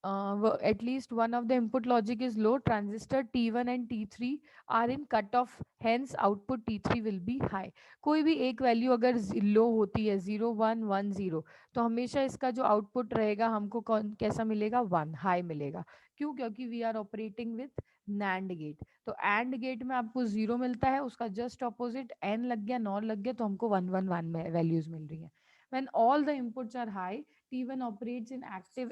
at least one of the input logic is low, transistor T1 and T3 are in cut off, hence output T3 will be high. कोई भी एक value अगर लो होती है 0 1 1 0, तो हमेशा इसका जो आउटपुट रहेगा हमको कौन कैसा मिलेगा, 1 हाई मिलेगा। क्यों? क्योंकि we are operating with NAND gate. तो एंड गेट में आपको 0 मिलता है, उसका जस्ट ऑपोजिट एन लग गया, नॉर लग गया, तो हमको 1 1 1 में वैल्यूज मिल रही है। When all the inputs are high, T1 operates in active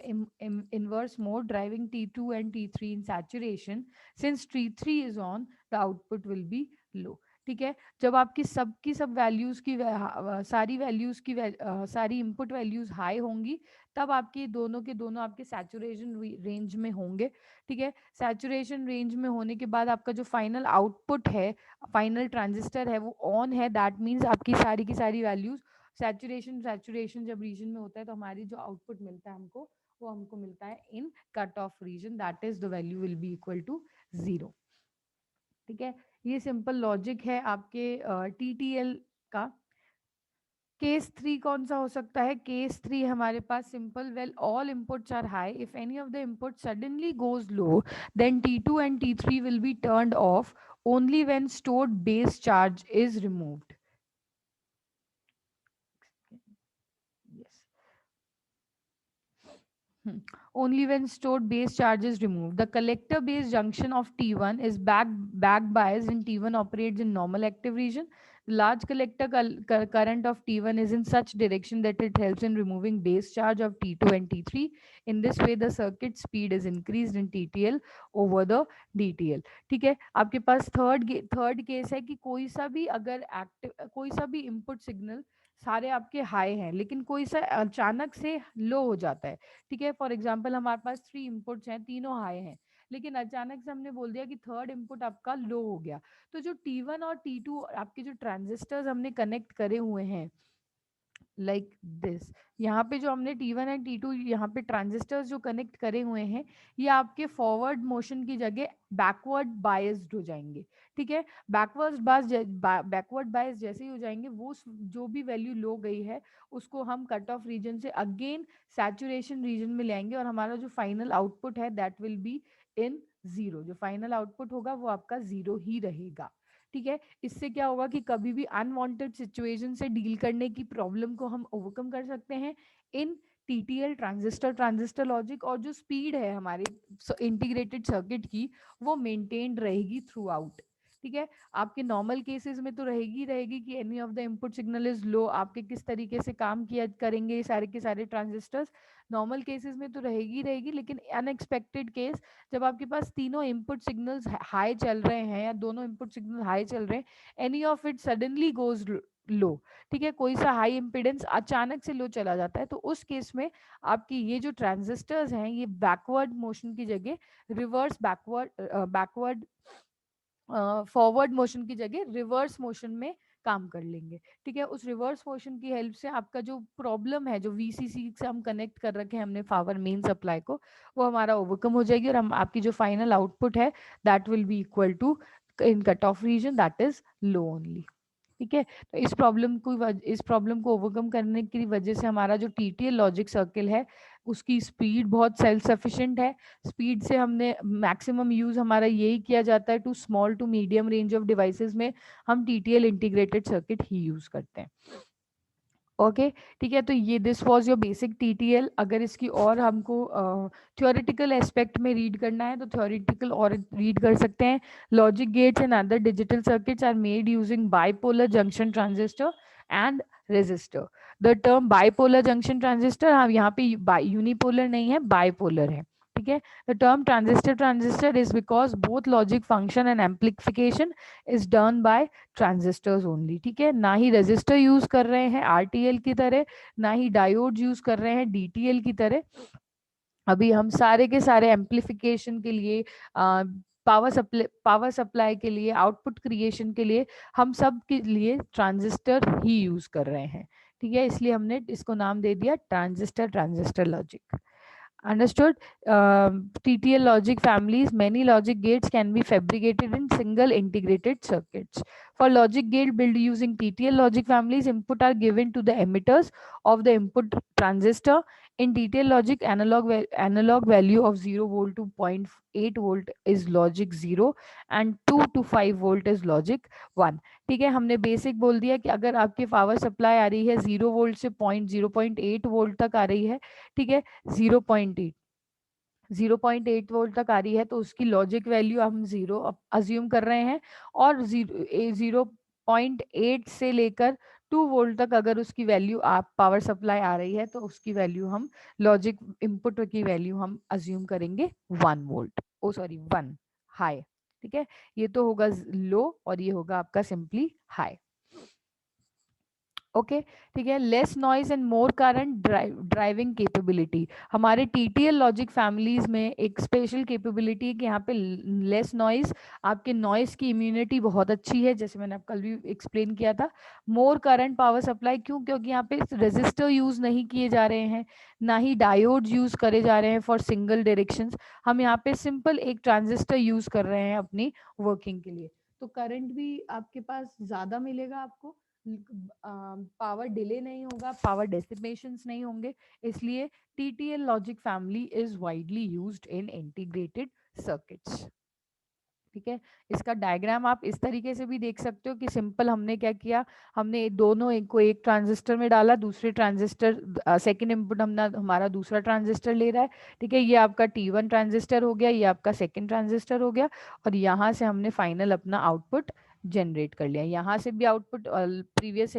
inverse mode, driving T2 and T3 in saturation. Since T3 is on, the output will be low. ठीक है, जब आपकी सब वैल्यूज की सारी वैल्यूज की सारी इनपुट वैल्यूज हाई होंगी, तब आपके दोनों के दोनों आपके सैचुरेशन रेंज में होंगे। ठीक है, सैचुरेशन रेंज में होने के बाद आपका जो फाइनल आउटपुट है, फाइनल ट्रांजिस्टर है, वो ऑन है, दैट मीन्स आपकी सारी की सारी वैल्यूज सैचुरेशन जब रीजन में होता है, तो हमारी जो आउटपुट मिलता है हमको, वो हमको मिलता है in cut off region, that is the value will be equal to 0। ठीक है, ये सिंपल लॉजिक है आपके टीटीएल का। केस 3 कौन सा हो सकता है? केस 3 हमारे पास simple, well all inputs are high, if any of the input suddenly goes low, then T2 and T3 will be turned off only when stored base charge is removed. Yes. Only when stored base charge is removed. The collector base junction of T1 is back biased and T1 operates in normal active region. The large collector current of T1 is in such direction that it helps in removing base charge of T2 and T3. In this way, the circuit speed is increased in TTL over the DTL. ठीक है, आपके पास third case है कि कोई सा भी अगर active, कोई सा भी इनपुट सिग्नल सारे आपके हाई हैं, लेकिन कोई सा अचानक से लो हो जाता है। ठीक है, फॉर एग्जाम्पल हमारे पास 3 इनपुट्स हैं, तीनों हाई हैं, लेकिन अचानक से हमने बोल दिया कि थर्ड इनपुट आपका लो हो गया, तो जो T1 और T2 आपके जो ट्रांजिस्टर्स हमने कनेक्ट करे हुए हैं लाइक दिस, यहाँ पे जो हमने T1 एंड T2 यहाँ पे ट्रांजिस्टर्स जो कनेक्ट करे हुए हैं, ये आपके फॉरवर्ड मोशन की जगह बैकवर्ड बायस्ड हो जाएंगे। ठीक है, बैकवर्ड बायस जैसे ही हो जाएंगे, वो जो भी वैल्यू लो गई है उसको हम कट ऑफ रीजन से अगेन सैचुरेशन रीजन में लाएंगे, और हमारा जो फाइनल आउटपुट है दैट विल बी इन 0। जो फाइनल आउटपुट होगा वो आपका 0 ही रहेगा। ठीक है, इससे क्या होगा कि कभी भी अनवांटेड सिचुएशन से डील करने की प्रॉब्लम को हम ओवरकम कर सकते हैं इन टीटीएल ट्रांजिस्टर लॉजिक, और जो स्पीड है हमारे इंटीग्रेटेड सर्किट की, वो मेंटेन्ड रहेगी थ्रू आउट। ठीक है, आपके नॉर्मल केसेस में तो रहेगी कि any of the input signal is low, आपके किस तरीके से काम किया करेंगे ये सारे के सारे ट्रांजिस्टर्स, नॉर्मल केसेस में तो रहेगी, लेकिन अनएक्सपेक्टेड केस, जब आपके पास तीनों इनपुट सिग्नल्स हाई चल रहे हैं या दोनों इनपुट सिग्नल हाई चल रहे हैं, any of it suddenly goes low, ठीक है, कोई सा हाई इम्पिडेंस अचानक से लो चला जाता है, तो उस केस में आपकी ये जो ट्रांजिस्टर्स हैं, ये बैकवर्ड मोशन की जगह रिवर्स बैकवर्ड फॉरवर्ड मोशन की जगह रिवर्स मोशन में काम कर लेंगे। ठीक है, उस रिवर्स मोशन की हेल्प से आपका जो प्रॉब्लम है, जो वीसीसी से हम कनेक्ट कर रखे हैं हमने पावर मेन सप्लाई को, वो हमारा ओवरकम हो जाएगी, और हम आपकी जो फाइनल आउटपुट है that will be equal to in cut off region that is low only. ठीक है, तो इस प्रॉब्लम को ओवरकम करने की वजह से हमारा जो टीटीएल लॉजिक सर्किल है उसकी स्पीड बहुत सेल्फ सफिशिएंट है। स्पीड से हमने मैक्सिमम यूज हमारा यही किया जाता है, two small to medium range of devices में हम टीटीएल इंटीग्रेटेड सर्किट ही यूज करते हैं। ओके, ठीक है, तो ये this was your basic TTL. अगर इसकी और हमको थ्योरेटिकल एस्पेक्ट में रीड करना है तो थ्योरेटिकल और रीड कर सकते हैं। Logic gates and other digital circuits are made using bipolar junction transistor and resistor. The term bipolar junction transistor, हाँ यहाँ पे यूनिपोलर नहीं है, बाइपोलर है। ठीक है, the term transistor is because both logic function and amplification is done by transistors only. ठीक है, ना ही रेजिस्टर यूज कर रहे हैं आरटीएल की तरह, ना ही डायोड यूज कर रहे हैं डीटीएल की तरह। अभी हम सारे के सारे एम्प्लीफिकेशन के लिए, पावर सप्लाई के लिए, आउटपुट क्रिएशन के लिए, हम सब के लिए ट्रांजिस्टर ही यूज कर रहे हैं। ठीक है, इसलिए हमने इसको नाम दे दिया transistor logic. Understood? TTL logic families, many logic gates can be fabricated in single integrated circuits. For logic gate built using TTL logic families, input are given to the emitters of the input transistor. In detail logic, analog value of 0 volt to 0.8 volt is logic 0 and 2 to 5 volt is logic 1. ठीक है, हमने basic बोल दिया कि अगर आपकी power supply आ रही है 0 वोल्ट से 0.8 वोल्ट तक आ रही है, ठीक है, 0.8 वोल्ट तक आ रही है, तो उसकी लॉजिक वैल्यू हम 0 अज्यूम कर रहे हैं। और 0.8 से लेकर 2 वोल्ट तक अगर उसकी वैल्यू आप पावर सप्लाई आ रही है तो उसकी वैल्यू हम लॉजिक इनपुट की वैल्यू हम अज्यूम करेंगे 1 वोल्ट, ओ सॉरी 1 हाई। ठीक है, ये तो होगा लो और ये होगा आपका सिंपली हाई। ओके, ठीक है। Less noise and more current driving capability, हमारे टीटीएल लॉजिक फैमिलीज में एक स्पेशल कैपेबिलिटी है कि यहाँ पे लेस नॉइज, आपके नॉइज की इम्यूनिटी बहुत अच्छी है, जैसे मैंने कल भी एक्सप्लेन किया था। मोर करंट पावर सप्लाई, क्यों? क्योंकि यहाँ पे रेजिस्टर यूज नहीं किए जा रहे हैं, ना ही डायोड यूज करे जा रहे हैं फॉर सिंगल डायरेक्शंस। हम यहाँ पे सिंपल एक ट्रांजिस्टर यूज कर रहे हैं अपनी वर्किंग के लिए, तो करंट भी आपके पास ज्यादा मिलेगा आपको, पावर डिले नहीं होगा, पावर डेसिपेशंस नहीं होंगे, इसलिए TTL logic family is widely used in integrated circuits. ठीक है, इसका डायग्राम आप इस तरीके से भी देख सकते हो कि सिंपल हमने क्या किया, हमने दोनों एक को एक ट्रांजिस्टर में डाला, दूसरे ट्रांजिस्टर सेकंड इनपुट हमारा दूसरा ट्रांजिस्टर ले रहा है। ठीक है, ये आपका T1 ट्रांजिस्टर हो गया, ये आपका सेकंड ट्रांजिस्टर हो गया, और यहाँ से हमने फाइनल अपना आउटपुट जनरेट कर लिया। यहाँ से भी आउटपुट प्रीवियस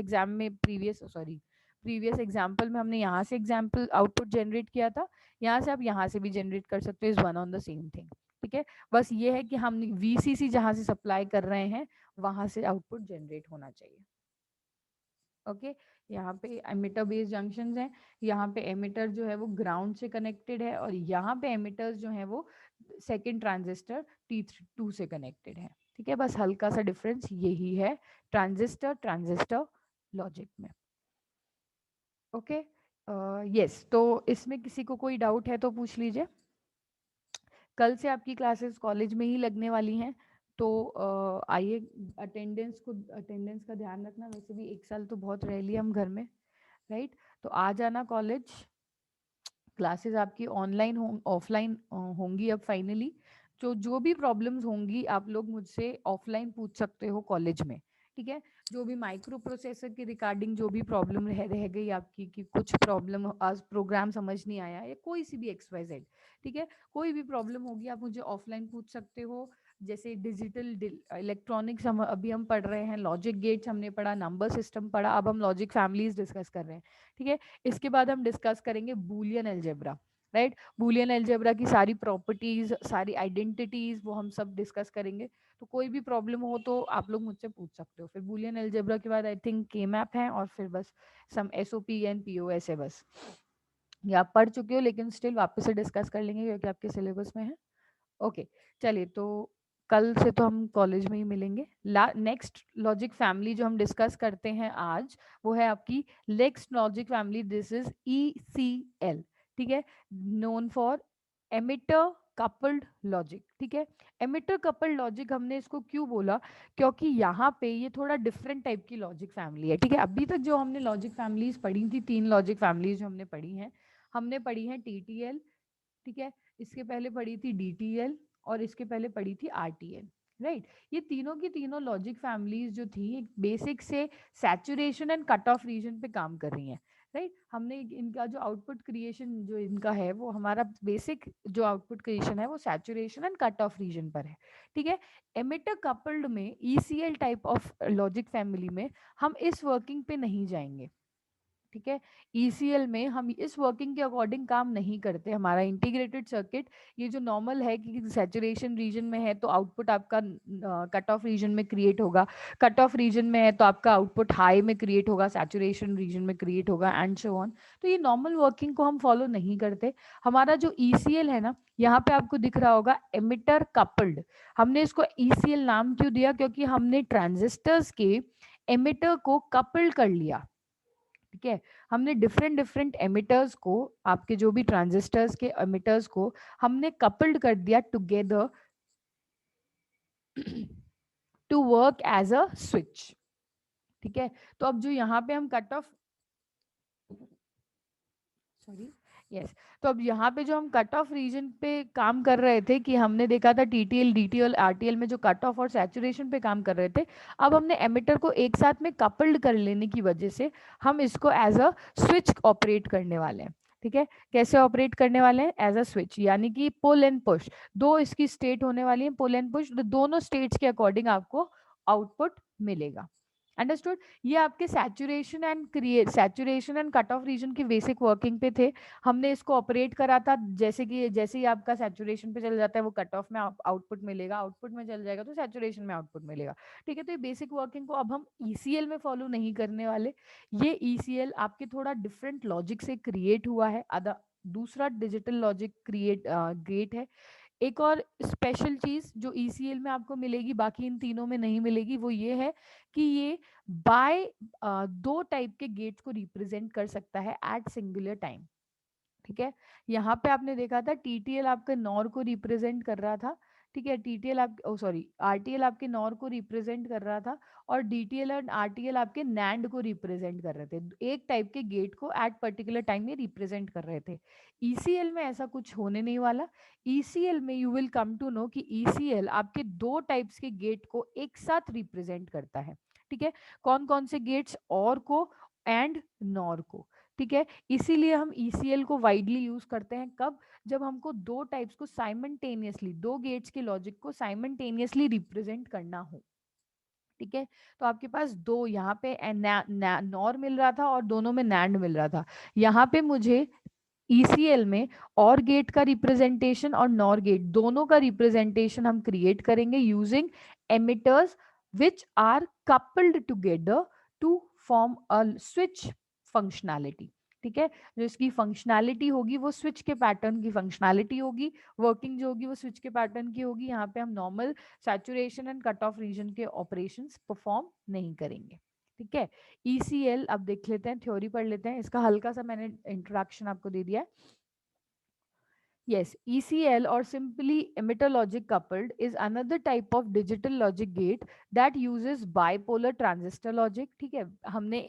एग्जाम्पल में हमने यहाँ से एग्जाम्पल आउटपुट जनरेट किया था, यहाँ से आप यहाँ से भी जनरेट कर सकते हो, is one on the same thing. ठीक है, बस ये है कि हम वीसीसी जहां से सप्लाई कर रहे हैं वहां से आउटपुट जनरेट होना चाहिए। ओके, यहाँ पे एमिटर बेस्ड जंक्शंस हैं, यहाँ पे एमिटर जो है वो ग्राउंड से कनेक्टेड है, और यहाँ पे एमिटर्स जो है वो सेकंड ट्रांजिस्टर T2 से कनेक्टेड है। ठीक है, बस हल्का सा डिफरेंस यही है ट्रांजिस्टर ट्रांजिस्टर लॉजिक में। ओके, यस, तो इसमें किसी को कोई डाउट है तो पूछ लीजिए। कल से आपकी क्लासेस कॉलेज में ही लगने वाली हैं, तो आइए, अटेंडेंस का ध्यान रखना। वैसे भी एक साल तो बहुत रह लिया हम घर में, राइट? तो आ जाना कॉलेज, क्लासेस आपकी ऑनलाइन ऑफलाइन होंगी अब फाइनली। तो जो भी प्रॉब्लम्स होंगी आप लोग मुझसे ऑफलाइन पूछ सकते हो कॉलेज में। ठीक है, जो भी माइक्रो प्रोसेसर के रिगार्डिंग जो भी प्रॉब्लम रह गई आपकी, कि कुछ प्रॉब्लम आज प्रोग्राम समझ नहीं आया या कोई सी भी XYZ, ठीक है, कोई भी प्रॉब्लम होगी आप मुझे ऑफलाइन पूछ सकते हो। जैसे डिजिटल इलेक्ट्रॉनिक्स हम अभी हम पढ़ रहे हैं, लॉजिक गेट्स हमने पढ़ा, नंबर सिस्टम पढ़ा, अब हम लॉजिक फैमिलीज डिस्कस कर रहे हैं। ठीक है, इसके बाद हम डिस्कस करेंगे Boolean algebra, right? Boolean algebra की सारी प्रॉपर्टीज, सारी आइडेंटिटीज, वो हम सब डिस्कस करेंगे। तो कोई भी प्रॉब्लम हो तो आप लोग मुझसे पूछ सकते हो। फिर बूलियन अलजेब्रा के बाद आई थिंक के मैप है, और फिर बस सम SOP एंड POS है बस। ये आप पढ़ चुके हो, लेकिन स्टिल वापस से डिस्कस कर लेंगे क्योंकि आपके सिलेबस में है। ओके, चलिए, तो कल से तो हम कॉलेज में ही मिलेंगे। नेक्स्ट लॉजिक फैमिली जो हम डिस्कस करते हैं आज, वो है आपकी next logic family, this is ECL। ठीक है, known for emitter coupled logic. ठीक है, एमिटर कपल्ड लॉजिक हमने इसको क्यों बोला, क्योंकि यहाँ पे ये थोड़ा डिफरेंट टाइप की लॉजिक फैमिली है। ठीक है, अभी तक जो हमने लॉजिक फैमिलीज पढ़ी थी, 3 लॉजिक फैमिलीज जो हमने पढ़ी हैं, हमने पढ़ी है TTL, ठीक है, इसके पहले पढ़ी थी DTL, और इसके पहले पढ़ी थी RTL, राइट? ये तीनों की तीनों लॉजिक फैमिलीज जो थी, एक बेसिक से saturation and cut off region पे काम कर रही हैं, राइट? हमने इनका जो आउटपुट क्रिएशन जो इनका है, वो हमारा बेसिक जो आउटपुट क्रिएशन है वो saturation and cut off region पर है। ठीक है, एमिटर कपल्ड में ECL type of logic family में हम इस वर्किंग पे नहीं जाएंगे। ठीक है, ECL में हम इस वर्किंग के अकॉर्डिंग काम नहीं करते। हमारा इंटीग्रेटेड सर्किट ये जो नॉर्मल है कि सैचुरेशन रीजन में है तो आउटपुट आपका कट ऑफ रीजन में क्रिएट होगा, कट ऑफ रीजन में है तो आपका आउटपुट हाई में क्रिएट होगा, सैचुरेशन रीजन में क्रिएट होगा, एंड सो ऑन। तो ये नॉर्मल वर्किंग को हम फॉलो नहीं करते। हमारा जो ECL है ना, यहाँ पे आपको दिख रहा होगा एमिटर कपल्ड। हमने इसको ECL नाम क्यों दिया, क्योंकि हमने ट्रांजिस्टर्स के एमिटर को कपल्ड कर लिया। ठीक है, हमने डिफरेंट डिफरेंट एमिटर्स को, आपके जो भी ट्रांजिस्टर्स के एमिटर्स को हमने कपल्ड कर दिया together to work as a switch. ठीक है, तो अब जो यहाँ पे हम कट ऑफ, सॉरी, यस। तो अब यहाँ पे जो हम कट ऑफ रीजन पे काम कर रहे थे कि हमने देखा था टीटीएल डीटीएल आरटीएल में जो कट ऑफ और सैचुरेशन पे काम कर रहे थे, अब हमने एमिटर को एक साथ में कपल्ड कर लेने की वजह से हम इसको एज अ स्विच ऑपरेट करने वाले हैं। ठीक है, कैसे ऑपरेट करने वाले हैं? एज अ स्विच, यानी कि पुल एंड पुश, दो इसकी स्टेट होने वाली है, पुल एंड पुश, दोनों स्टेट्स के अकॉर्डिंग आपको आउटपुट मिलेगा। अंडरस्टूड? ये आपके saturation and cut off region की बेसिक वर्किंग पे थे। हमने इसको ऑपरेट करा था, जैसे कि जैसे ही आपका सैचुरेशन पे चल जाता है वो कट ऑफ में आउटपुट मिलेगा, आउटपुट में चल जाएगा तो सैचुरेशन में आउटपुट मिलेगा। ठीक है, तो ये बेसिक वर्किंग को अब हम ईसीएल में फॉलो नहीं करने वाले। ये ईसीएल आपके थोड़ा डिफरेंट लॉजिक से क्रिएट हुआ है, आधा दूसरा डिजिटल लॉजिक क्रिएट गेट है। एक और स्पेशल चीज जो ईसीएल में आपको मिलेगी, बाकी इन तीनों में नहीं मिलेगी, वो ये है कि ये बाय दो टाइप के गेट्स को रिप्रेजेंट कर सकता है एट सिंगुलर टाइम। ठीक है, यहाँ पे आपने देखा था टीटीएल आपके नॉर को रिप्रेजेंट कर रहा था। ठीक है, टीटीएल आप सॉरी आरटीएल आपके नॉर को रिप्रेजेंट कर रहा था, और डीटीएल और आरटीएल आपके नैंड को रिप्रेजेंट कर रहे थे, एक टाइप के गेट को एट पर्टिकुलर टाइम में रिप्रेजेंट कर रहे थे। ईसीएल में ऐसा कुछ होने नहीं वाला। ईसीएल में you will come to know कि ईसीएल आपके दो टाइप्स के गेट को एक साथ रिप्रेजेंट करता है। ठीक है, कौन कौन से गेट्स? और को एंड नॉर को। ठीक है, इसीलिए हम ईसीएल को वाइडली यूज करते हैं। कब? जब हमको दो टाइप्स को साइमल्टेनियसली, दो गेट्स के लॉजिक को साइमल्टेनियसली रिप्रेजेंट करना हो। ठीक है, तो आपके पास दो यहाँ पे नॉर मिल रहा था और दोनों में नैंड मिल रहा था। यहाँ पे मुझे ईसीएल में और गेट का रिप्रेजेंटेशन और नॉर गेट दोनों का रिप्रेजेंटेशन हम क्रिएट करेंगे using emitters which are coupled together to form a switch functionality. ठीक है, जो इसकी फंक्शनैलिटी होगी वो स्विच के पैटर्न की फंक्शनैलिटी होगी, वर्किंग जो होगी वो स्विच के पैटर्न की होगी। यहाँ पे हम normal saturation and cut off region के ऑपरेशंस परफॉर्म नहीं करेंगे। ठीक है, ईसीएल अब देख लेते हैं, थ्योरी पढ़ लेते हैं, इसका हल्का सा मैंने इंट्रोडक्शन आपको दे दिया है। Yes, ECL or simply emitter logic coupled is another type of digital logic gate that uses bipolar transistor logic। ठीक है, हमने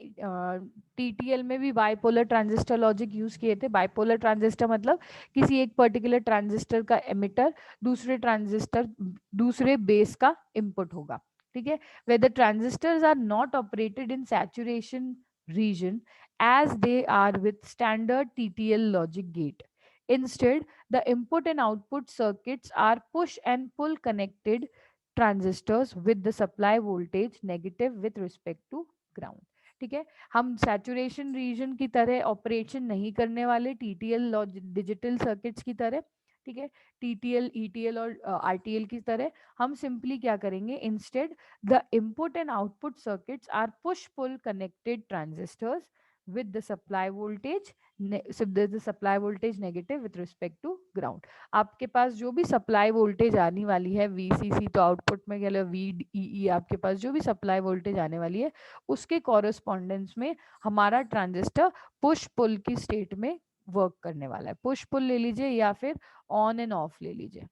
TTL में भी bipolar transistor logic यूज किए थे। bipolar transistor मतलब किसी एक पर्टिकुलर ट्रांजिस्टर का एमिटर दूसरे बेस का इनपुट होगा। ठीक है, where the transistors are not operated in saturation region as they are with standard TTL logic gate. Instead, the input and output circuits are push and pull connected transistors with the supply voltage negative with respect to ground। ठीक है, हम saturation region की तरह operation नहीं करने वाले TTL digital circuits की तरह। ठीक है, टीटीएल ईटीएल और आरटीएल की तरह हम सिंपली क्या करेंगे? Instead the input and output circuits are push pull connected transistors with the supply voltage so there's the supply voltage negative with respect to ground। आपके पास जो भी सप्लाई वोल्टेज आने वाली है वीसीसी, तो आउटपुट में क्या वीई, आपके पास जो भी सप्लाई वोल्टेज आने वाली है उसके कॉरेस्पॉन्डेंस में हमारा ट्रांजिस्टर पुश पुल की स्टेट में वर्क करने वाला है। पुश पुल ले लीजिए या फिर ऑन एंड ऑफ ले लीजिए।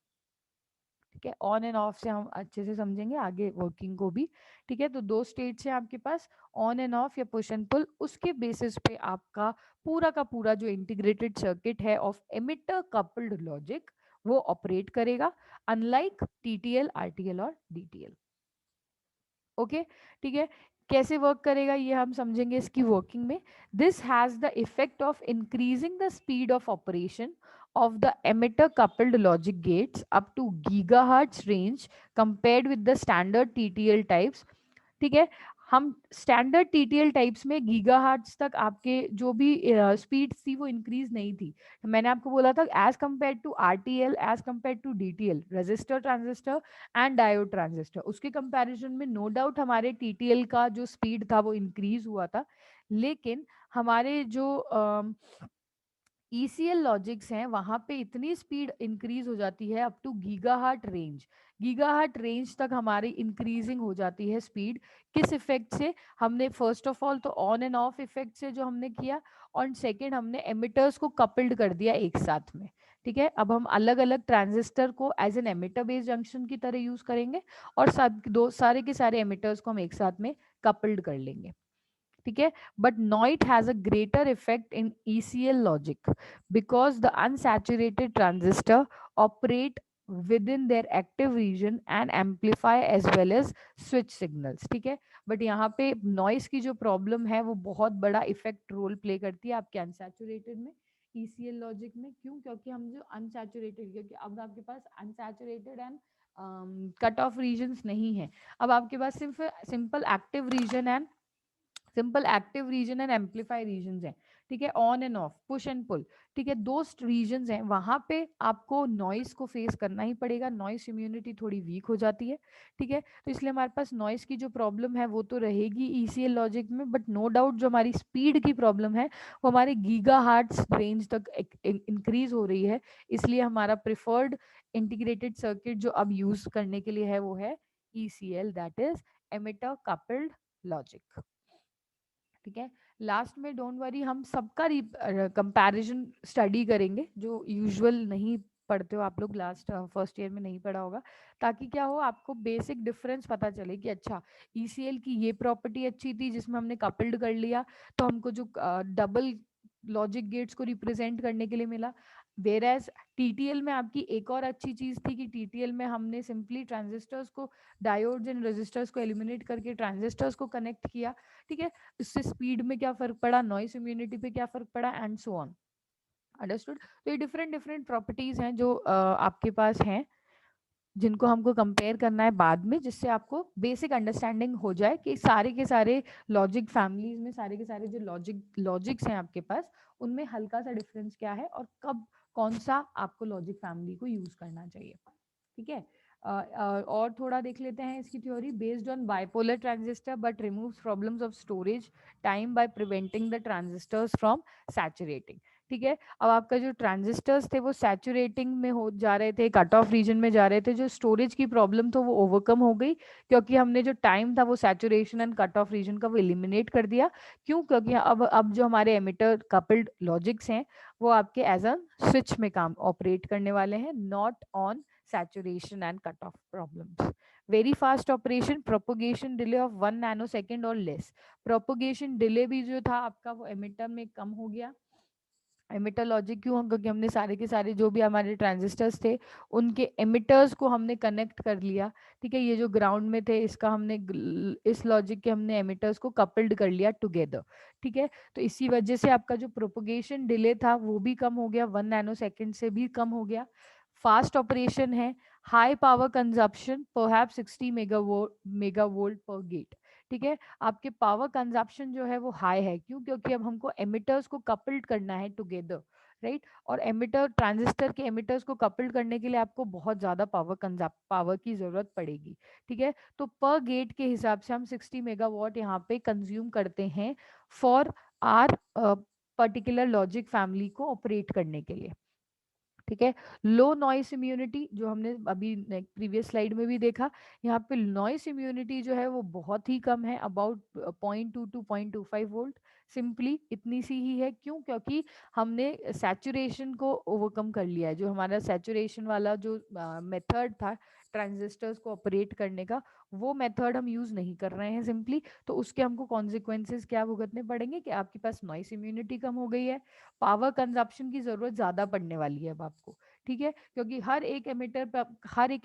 ठीक है, ऑन एंड ऑफ से हम अच्छे से समझेंगे आगे वर्किंग को भी। ठीक है, तो दो स्टेट्स हैं आपके पास, ऑन एंड ऑफ या पुश एंड पुल। उसके बेसिस पे आपका पूरा का पूरा जो इंटीग्रेटेड सर्किट है ऑफ एमिटर कपल्ड लॉजिक वो ऑपरेट करेगा, अनलाइक टीटीएल आरटीएल और डीटीएल। ओके, ठीक है, कैसे वर्क करेगा ये हम समझेंगे इसकी वर्किंग में। This has the effect of increasing the speed of operation of the emitter coupled logic gates up to gigahertz range compared with the standard TTL types। ठीक है, हम स्टैंडर्ड टीटीएल टाइप्स में गीगाहर्ट्ज तक आपके जो भी speed थी वो इंक्रीज नहीं थी। मैंने आपको बोला था as compare to RTL, as compare to DTL, resistor transistor and diode transistor, उसके कंपैरिजन में नो डाउट हमारे टीटीएल का जो स्पीड था वो इंक्रीज हुआ था। लेकिन हमारे जो ईसीएल लॉजिक्स हैं वहां पे इतनी स्पीड इंक्रीज हो जाती है up to gigahertz range. Gigahertz range तक हमारी इंक्रीजिंग हो जाती है स्पीड। किस इफेक्ट से? हमने फर्स्ट ऑफ ऑल तो ऑन एंड ऑफ इफेक्ट से जो हमने किया, और सेकेंड हमने एमिटर्स को कपल्ड कर दिया एक साथ में। ठीक है, अब हम अलग अलग ट्रांजिस्टर को as an emitter based junction की तरह यूज करेंगे और सब दो सारे के सारे एमिटर्स को हम एक साथ में कपल्ड कर लेंगे। ठीक है, but noise has a greater effect in ECL logic because the unsaturated transistor operate with in their active region and amplify as well as switch signals. ठीक है, बट यहाँ पे नॉइस की जो प्रॉब्लम है वो बहुत बड़ा इफेक्ट रोल प्ले करती है आपके अनसैचुरेटेड में, ECL लॉजिक में। क्यों? क्योंकि हम जो अनसैचुरेटेड, क्योंकि अब आपके पास unsaturated and cut off regions नहीं है, अब आपके पास सिर्फ simple active region and amplify region है। ठीक है, on and off, push and pull. ठीक है, दो रीजन हैं, वहां पे आपको नॉइस को फेस करना ही पड़ेगा, नॉइस इम्यूनिटी थोड़ी वीक हो जाती है। ठीक है, तो इसलिए हमारे पास नॉइस की जो प्रॉब्लम है वो तो रहेगी ECL लॉजिक में, बट नो डाउट जो हमारी स्पीड की प्रॉब्लम है वो हमारे गीगा हार्ट्स रेंज तक इंक्रीज हो रही है। इसलिए हमारा प्रिफर्ड इंटीग्रेटेड सर्किट जो अब यूज करने के लिए है वो है ECL, that is emitter coupled logic. ठीक है, लास्ट में डोंट वरी, हम सबका कंपैरिजन स्टडी करेंगे जो यूजुअल नहीं पढ़ते हो आप लोग, लास्ट फर्स्ट ईयर में नहीं पढ़ा होगा, ताकि क्या हो आपको बेसिक डिफरेंस पता चले कि अच्छा ECL की ये प्रॉपर्टी अच्छी थी जिसमें हमने कपल्ड कर लिया तो हमको जो डबल लॉजिक गेट्स को रिप्रेजेंट करने के लिए मिला। वेर एज TTL में आपकी एक और अच्छी चीज थी कि TTL में हमने सिंपली ट्रांजिस्टर्स को, डायोड्स एंड रेजिस्टर्स को एलिमिनेट करके ट्रांजिस्टर्स को कनेक्ट किया। ठीक है, इससे स्पीड में क्या फर्क पड़ा, नॉइस इम्यूनिटी पे क्या फर्क पड़ा, एंड सो ऑन। अंडरस्टूड? तो ये डिफरेंट डिफरेंट प्रॉपर्टीज हैं जो आपके पास हैं, जिनको हमको कंपेयर करना है बाद में, जिससे आपको बेसिक अंडरस्टैंडिंग हो जाए कि सारे के सारे लॉजिक फैमिलीज में सारे के सारे जो लॉजिक्स हैं आपके पास, उनमें हल्का सा डिफरेंस क्या है और कब कौन सा आपको लॉजिक फैमिली को यूज करना चाहिए। ठीक है, और थोड़ा देख लेते हैं इसकी theory. Based on bipolar transistor but removes problems of storage time by preventing the transistors from saturating. ठीक है, अब आपका जो ट्रांजिस्टर्स थे वो सैचुरेटिंग में हो जा रहे थे, कट ऑफ रीजन में जा रहे थे, जो स्टोरेज की प्रॉब्लम तो वो ओवरकम हो गई क्योंकि हमने जो टाइम था वो saturation and cut off region का वो एलिमिनेट कर दिया। क्यों? क्योंकि अब जो हमारे एमिटर कपल्ड लॉजिक्स हैं वो आपके एज अ स्विच में काम ऑपरेट करने वाले हैं, not on saturation and cutoff problems. Very fast operation, propagation delay of 1 nanosecond और less. Propagation delay भी जो था आपका वो emitter में कम हो गया। एमिटर लॉजिक क्यों? क्योंकि हमने सारे के सारे जो भी हमारे ट्रांजिस्टर्स थे उनके एमिटर्स को हमने कनेक्ट कर लिया। ठीक है, ये जो ग्राउंड में थे इसका हमने इस लॉजिक के हमने एमिटर्स को कपल्ड कर लिया टुगेदर। ठीक है, तो इसी वजह से आपका जो प्रोपोगेशन डिले था वो भी कम हो गया, 1 नैनो सेकेंड से भी कम हो गया। फास्ट ऑपरेशन है, high power consumption perhaps 60 megavolt पर गेट। ठीक है, आपके पावर कंजप्शन जो है वो हाई है। क्यों? क्योंकि अब हमको एमिटर्स को कपल्ड करना है टुगेदर, राइट? और एमिटर, ट्रांजिस्टर के एमिटर्स को कपल्ड करने के लिए आपको बहुत ज्यादा पावर की जरूरत पड़ेगी। ठीक है, तो पर गेट के हिसाब से हम 60 मेगावाट यहाँ पे कंज्यूम करते हैं for our particular logic family को ऑपरेट करने के लिए। ठीक है, लो नॉइस इम्यूनिटी जो हमने अभी प्रीवियस स्लाइड में भी देखा, यहाँ पे नॉइस इम्यूनिटी जो है वो बहुत ही कम है, अबाउट 0.2 to 0.25 वोल्ट। सिंपली इतनी सी ही है। क्यों? क्योंकि हमने सैचुरेशन को ओवरकम कर लिया है। जो हमारा सैचुरेशन वाला जो मेथड था ट्रांजिस्टर्स को ऑपरेट करने का, वो मेथड हम यूज नहीं कर रहे हैं सिंपली, तो उसके हमको कॉन्सिक्वेंसेस क्या भुगतने पड़ेंगे कि आपके पास नॉइस इम्यूनिटी कम हो गई है, पावर कंजप्शन की जरूरत ज्यादा पड़ने वाली है अब आपको। ठीक है, क्योंकि हर एक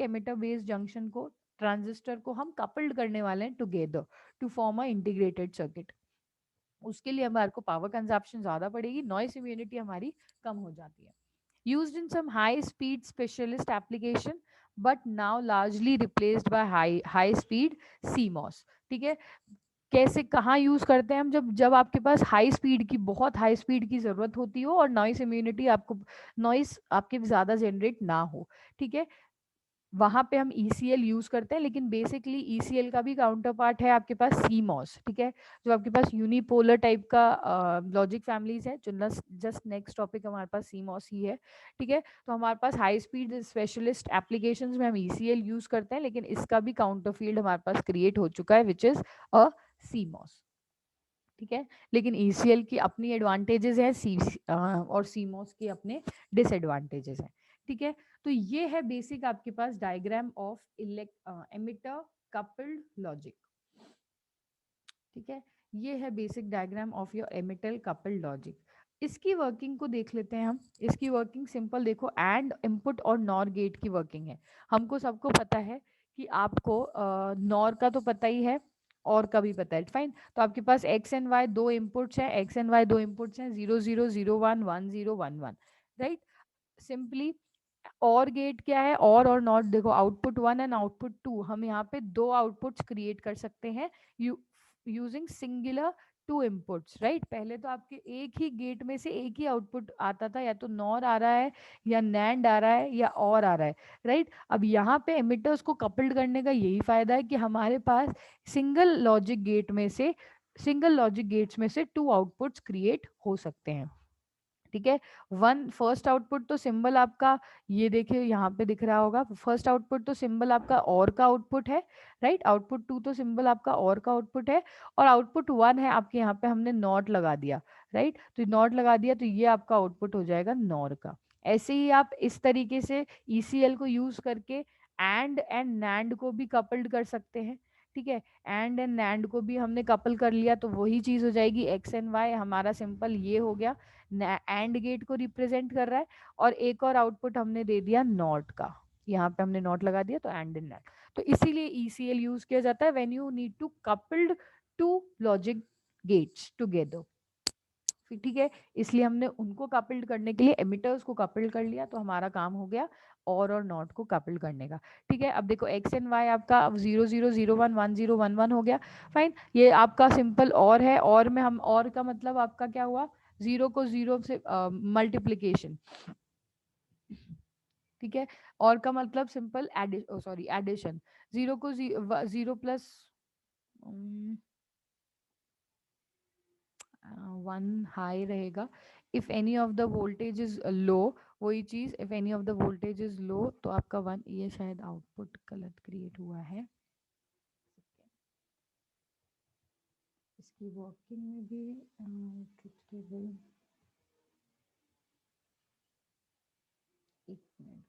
एमिटर बेस्ड जंक्शन को, ट्रांजिस्टर को हम कपल्ड करने वाले हैं together to form a integrated circuit. उसके लिए हमारे को पावर कंजप्शन ज्यादा पड़ेगी, नॉइस इम्यूनिटी हमारी कम हो जाती है। Used in some high speed specialist application but now largely replaced by high speed CMOS। ठीक है, कैसे, कहाँ यूज करते हैं हम? जब जब आपके पास हाई स्पीड की, बहुत हाई स्पीड की जरूरत होती हो और नॉइस इम्यूनिटी आपको, नॉइस आपके ज्यादा जनरेट ना हो। ठीक है, वहां पे हम ECL यूज करते हैं, लेकिन बेसिकली ECL का भी काउंटर पार्ट है आपके पास CMOS। ठीक है, जो आपके पास यूनिपोलर टाइप का लॉजिक फैमिलीज है, जो जस्ट नेक्स्ट टॉपिक हमारे पास CMOS ही है। ठीक है, तो हमारे पास हाई स्पीड स्पेशलिस्ट एप्लीकेशंस में हम ECL यूज करते हैं, लेकिन इसका भी काउंटर फील्ड हमारे पास क्रिएट हो चुका है विच इज अ CMOS। ठीक है, लेकिन ECL की अपनी एडवांटेजेस है, और CMOS के अपने डिसएडवांटेजेस हैं। ठीक है, तो ये है बेसिक आपके पास diagram of emitter coupled logic. ठीक है, ये है basic diagram of your emitter couple logic. इसकी वर्किंग को देख लेते हैं हम। इसकी वर्किंग सिंपल देखो, एंड इनपुट और नॉर गेट की वर्किंग है। हमको सबको पता है कि आपको नॉर का तो पता ही है और का भी पता है, फाइन। तो आपके पास एक्स एंड वाई दो इनपुट्स हैं, एक्स एंड वाई दो इनपुट्स हैं, 0 0 0 1 1 0 1 1, राइट। सिंपली और गेट क्या है, और नॉट देखो, output one and output two, हम यहाँ पे दो आउटपुट्स क्रिएट कर सकते हैं using singular two inputs, right. पहले तो आपके एक ही गेट में से एक ही आउटपुट आता था, या तो नॉर आ रहा है या नैंड आ रहा है या और आ रहा है, राइट। अब यहाँ पे एमिटर्स को कपल्ड करने का यही फायदा है कि हमारे पास सिंगल लॉजिक गेट में से सिंगल लॉजिक गेट्स में से टू आउटपुट्स क्रिएट हो सकते हैं, ठीक है। वन फर्स्ट आउटपुट तो सिंबल आपका, ये देखिए यहाँ पे दिख रहा होगा, फर्स्ट आउटपुट तो सिंबल आपका और का आउटपुट है, राइट। आउटपुट टू तो सिंबल आपका और का आउटपुट है, और आउटपुट वन है आपके, यहाँ पे हमने नॉट लगा दिया, राइट। तो नॉट लगा दिया तो ये आपका आउटपुट हो जाएगा नॉर का। ऐसे ही आप इस तरीके से ईसीएल को यूज करके एंड नैंड को भी कपल्ड कर सकते हैं, ठीक है। एंड नैंड को भी हमने कपल कर लिया तो वही चीज हो जाएगी, एक्स एंड वाई हमारा सिंपल ये हो गया, एंड गेट को रिप्रेजेंट कर रहा है। और एक और आउटपुट हमने दे दिया नॉट का, यहाँ पे हमने नॉट लगा दिया तो एंड इन नॉट। तो इसीलिए ईसीएल यूज किया जाता है when you need to coupled two logic gates together, ठीक है। इसलिए हमने उनको कपल्ड करने के लिए एमिटर्स को कपल्ड कर लिया, तो हमारा काम हो गया और नॉट को कपल्ड करने का, ठीक है। अब देखो एक्स एंड वाई आपका 0 0 0 1 1 0 1 1 हो गया, फाइन। ये आपका सिंपल और है, और में हम और का मतलब आपका क्या हुआ, जीरो को जीरो से मल्टीप्लीकेशन, ठीक है। और का मतलब सिंपल सॉरी एडिशन, जीरो को जीरो प्लस वन हाई रहेगा। If any of the voltage is low, वही चीज, if any of the voltage is low तो आपका वन, ये शायद आउटपुट गलत क्रिएट हुआ है, इसकी वर्किंग में भी ट्रुथ टेबल, एक मिनट